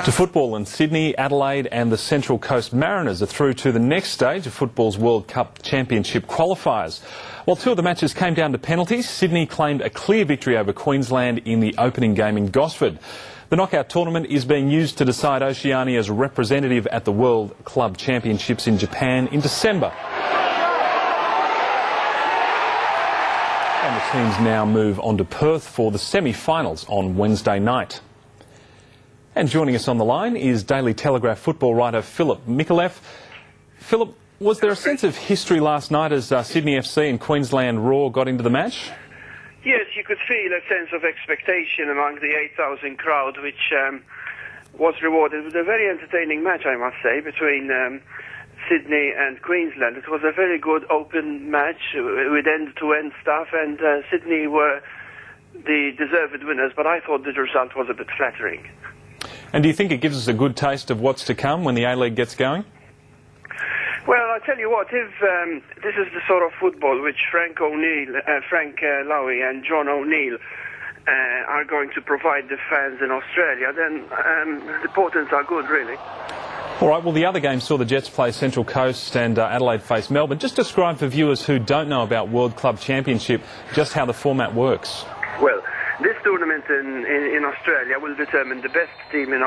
To football, in Sydney, Adelaide and the Central Coast Mariners are through to the next stage of football's World Cup Championship qualifiers. While two of the matches came down to penalties, Sydney claimed a clear victory over Queensland in the opening game in Gosford. The knockout tournament is being used to decide Oceania's representative at the World Club Championships in Japan in December. And the teams now move on to Perth for the semi-finals on Wednesday night. And joining us on the line is Daily Telegraph football writer Philip Micallef. Philip, was there a sense of history last night as Sydney FC and Queensland Raw got into the match? Yes, you could feel a sense of expectation among the 8,000 crowd, which was rewarded with a very entertaining match, I must say, between Sydney and Queensland. It was a very good open match with end-to-end stuff, and Sydney were the deserved winners, but I thought the result was a bit flattering. And do you think it gives us a good taste of what's to come when the A-League gets going? Well, I'll tell you what, if this is the sort of football which Frank Lowy and John O'Neill are going to provide the fans in Australia, then the portents are good, really. All right, well, the other game saw the Jets play Central Coast and Adelaide face Melbourne. Just describe for viewers who don't know about World Club Championship just how the format works. Well, this tournament in Australia will determine the best team in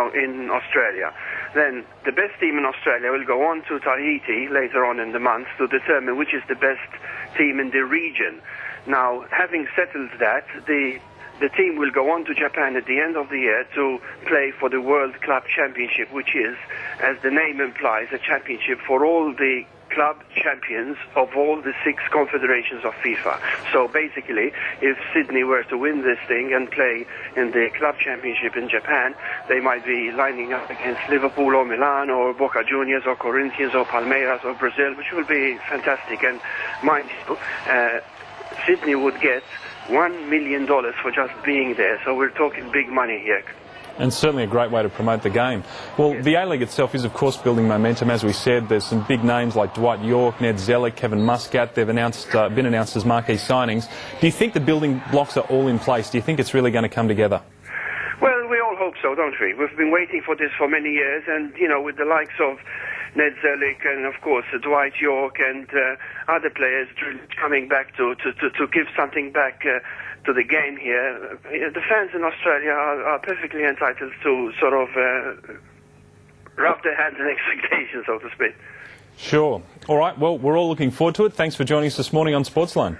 Australia. Then the best team in Australia will go on to Tahiti later on in the month to determine which is the best team in the region. Now, having settled that, the team will go on to Japan at the end of the year to play for the World Club Championship, which is, as the name implies, a championship for all the club champions of all the 6 confederations of FIFA. So basically, if Sydney were to win this thing and play in the club championship in Japan, they might be lining up against Liverpool or Milan or Boca Juniors or Corinthians or Palmeiras or Brazil, which will be fantastic. And mind you, Sydney would get $1 million for just being there. So we're talking big money here. And certainly a great way to promote the game. Well, the A-League itself is, of course, building momentum. As we said, there's some big names like Dwight York, Ned Zellick, Kevin Muscat. They've been announced as marquee signings. Do you think the building blocks are all in place? Do you think it's really going to come together? Well, we all hope so, don't we? We've been waiting for this for many years, and, you know, with the likes of Ned Zellick and, of course, Dwight York and other players coming back to give something back to the game here, the fans in Australia are perfectly entitled to sort of rub their hands in expectation, so to speak. Sure. All right, well, we're all looking forward to it. Thanks for joining us this morning on Sportsline.